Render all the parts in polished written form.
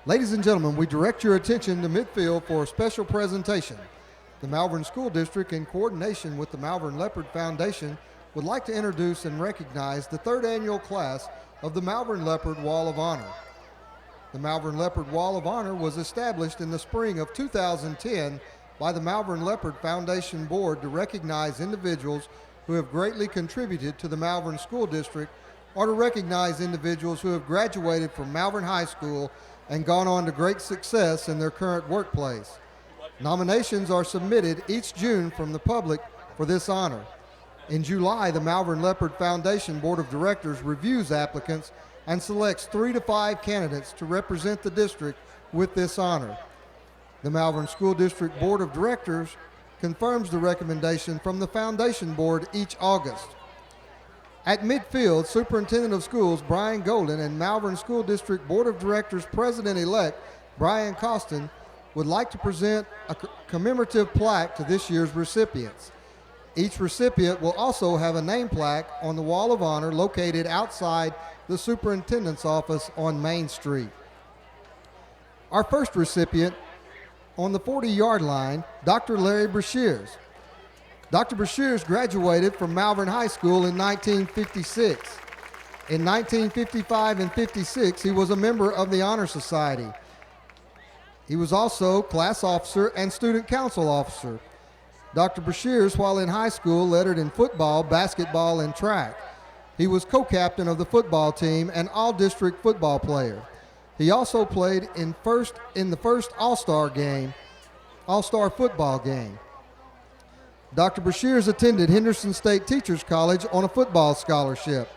Ladies and gentlemen, we direct your attention to midfield for a special presentation. The Malvern School District, in coordination with the Malvern Leopard Foundation, would like to introduce and recognize the third annual class of the Malvern Leopard Wall of Honor. The Malvern Leopard Wall of Honor was established in the spring of 2010 by the Malvern Leopard Foundation Board to recognize individuals who have greatly contributed to the Malvern School District, or to recognize individuals who have graduated from Malvern High School and gone on to great success in their current workplace. Nominations are submitted each June from the public for this honor. In July, the Malvern Leopard Foundation Board of Directors reviews applicants and selects 3 to 5 candidates to represent the district with this honor. The Malvern School District Board of Directors confirms the recommendation from the Foundation Board each August. At midfield, Superintendent of Schools Brian Golden and Malvern School District Board of Directors President-elect Brian Costin would like to present a commemorative plaque to this year's recipients. Each recipient will also have a name plaque on the Wall of Honor located outside the Superintendent's office on Main Street. Our first recipient on the 40-yard line, Dr. Larry Brashears. Dr. Brashears graduated from Malvern High School in 1956. In 1955 and 56, he was a member of the Honor Society. He was also class officer and student council officer. Dr. Brashears, while in high school, lettered in football, basketball, and track. He was co-captain of the football team and all-district football player. He also played in the first All-Star football game. Dr. Brashears attended Henderson State Teachers College on a football scholarship.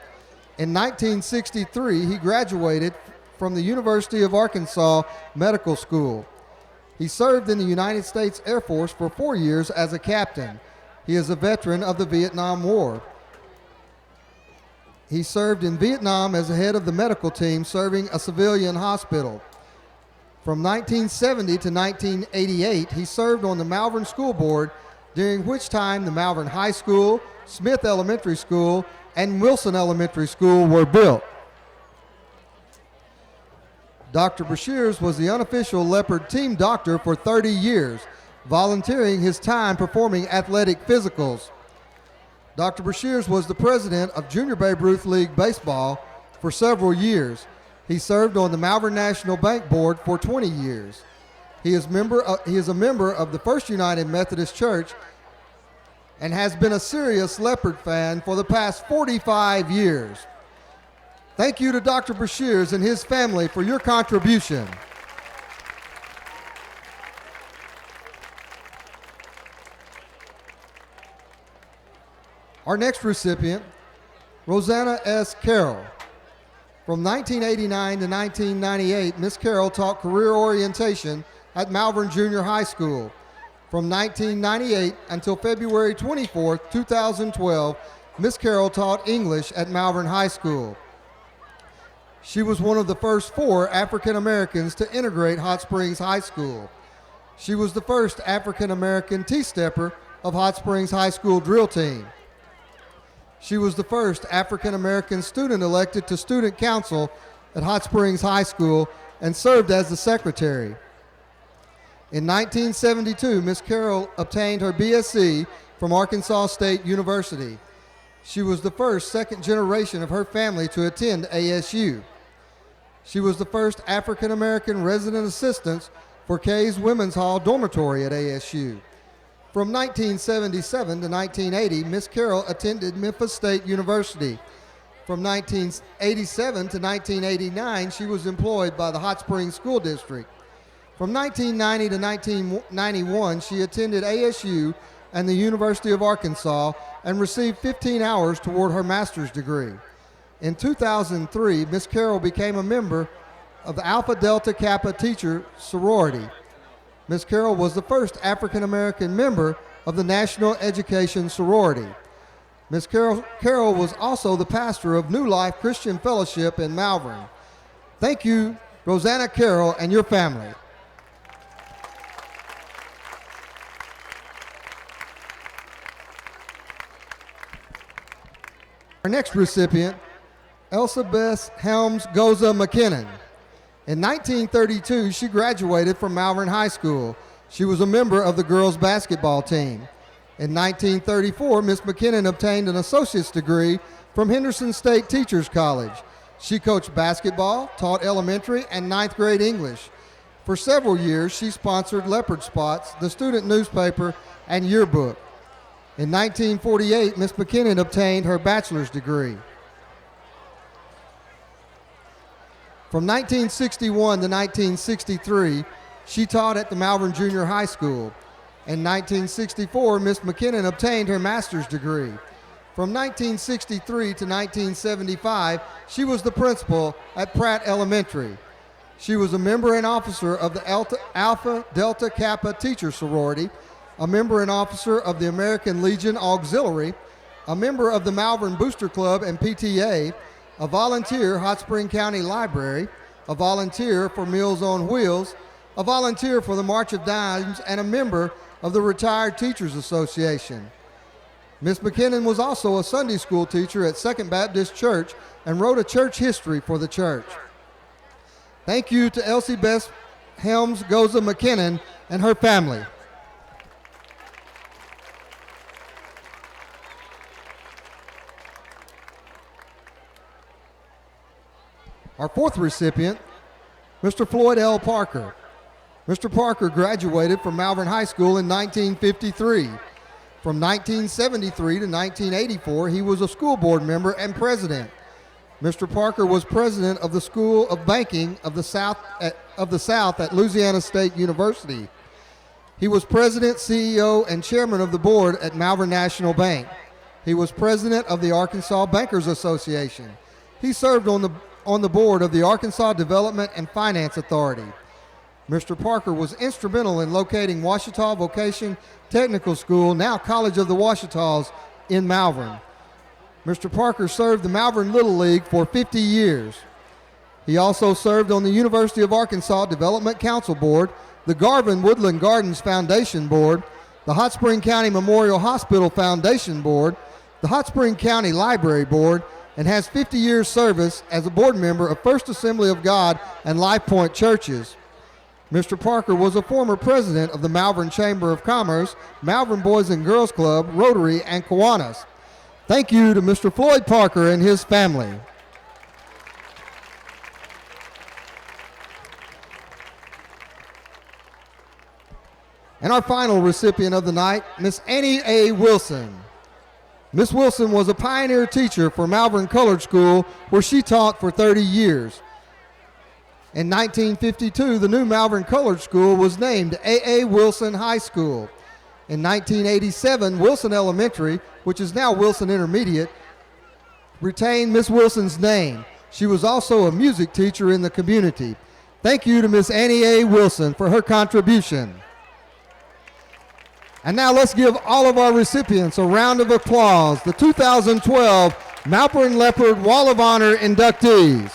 In 1963, he graduated from the University of Arkansas Medical School. He served in the United States Air Force for 4 years as a captain. He is a veteran of the Vietnam War. He served in Vietnam as the head of the medical team serving a civilian hospital. From 1970 to 1988, he served on the Malvern School Board, during which time the Malvern High School, Smith Elementary School, and Wilson Elementary School were built. Dr. Brashears was the unofficial Leopard team doctor for 30 years, volunteering his time performing athletic physicals. Dr. Brashears was the president of Junior Babe Ruth League Baseball for several years. He served on the Malvern National Bank Board for 20 years. He is a member of the First United Methodist Church and has been a serious Leopard fan for the past 45 years. Thank you to Dr. Brashears and his family for your contribution. Our next recipient, Roseanna S. Carroll. From 1989 to 1998, Ms. Carroll taught career orientation at Malvern Junior High School. From 1998 until February 24, 2012, Ms. Carroll taught English at Malvern High School. She was one of the first 4 African Americans to integrate Hot Springs High School. She was the first African American T-stepper of Hot Springs High School drill team. She was the first African American student elected to student council at Hot Springs High School and served as the secretary. In 1972, Ms. Carroll obtained her BSc from Arkansas State University. She was the first second generation of her family to attend ASU. She was the first African American resident assistant for Kay's Women's Hall Dormitory at ASU. From 1977 to 1980, Ms. Carroll attended Memphis State University. From 1987 to 1989, she was employed by the Hot Springs School District. From 1990 to 1991, she attended ASU and the University of Arkansas and received 15 hours toward her master's degree. In 2003, Ms. Carroll became a member of the Alpha Delta Kappa teacher sorority. Ms. Carroll was the first African American member of the National Education Sorority. Ms. Carroll was also the pastor of New Life Christian Fellowship in Malvern. Thank you, Roseanna Carroll and your family. Our next recipient, Elsa Bess Helms Goza McKinnon. In 1932, she graduated from Malvern High School. She was a member of the girls' basketball team. In 1934, Ms. McKinnon obtained an associate's degree from Henderson State Teachers College. She coached basketball, taught elementary and ninth grade English. For several years, she sponsored Leopard Spots, the student newspaper, and yearbook. In 1948, Ms. McKinnon obtained her bachelor's degree. From 1961 to 1963, she taught at the Malvern Junior High School. In 1964, Ms. McKinnon obtained her master's degree. From 1963 to 1975, she was the principal at Pratt Elementary. She was a member and officer of the Alpha Delta Kappa Teacher Sorority, a member and officer of the American Legion Auxiliary, a member of the Malvern Booster Club and PTA, a volunteer Hot Spring County Library, a volunteer for Meals on Wheels, a volunteer for the March of Dimes, and a member of the Retired Teachers Association. Ms. McKinnon was also a Sunday school teacher at Second Baptist Church and wrote a church history for the church. Thank you to Elsie Bess Helms Goza McKinnon and her family. Our fourth recipient, Mr. Floyd L. Parker. Mr. Parker graduated from Malvern High School in 1953. From 1973 to 1984, he was a school board member and president. Mr. Parker was president of the School of Banking of the South at Louisiana State University. He was president, CEO, and chairman of the board at Malvern National Bank. He was president of the Arkansas Bankers Association. He served on the board of the Arkansas Development and Finance Authority. Mr. Parker was instrumental in locating Ouachita Vocation Technical School, now College of the Ouachitas, in Malvern. Mr. Parker served the Malvern Little League for 50 years. He also served on the University of Arkansas Development Council Board, the Garvin Woodland Gardens Foundation Board, the Hot Spring County Memorial Hospital Foundation Board, the Hot Spring County Library Board, and has 50 years service as a board member of First Assembly of God and Life Point Churches. Mr. Parker was a former president of the Malvern Chamber of Commerce, Malvern Boys and Girls Club, Rotary, and Kiwanis. Thank you to Mr. Floyd Parker and his family. And our final recipient of the night, Miss Annie A. Wilson. Miss Wilson was a pioneer teacher for Malvern Colored School, where she taught for 30 years. In 1952, the new Malvern Colored School was named A.A. Wilson High School. In 1987, Wilson Elementary, which is now Wilson Intermediate, retained Miss Wilson's name. She was also a music teacher in the community. Thank you to Miss Annie A. Wilson for her contribution. And now let's give all of our recipients a round of applause, the 2012 Malvern Leopard Wall of Honor inductees.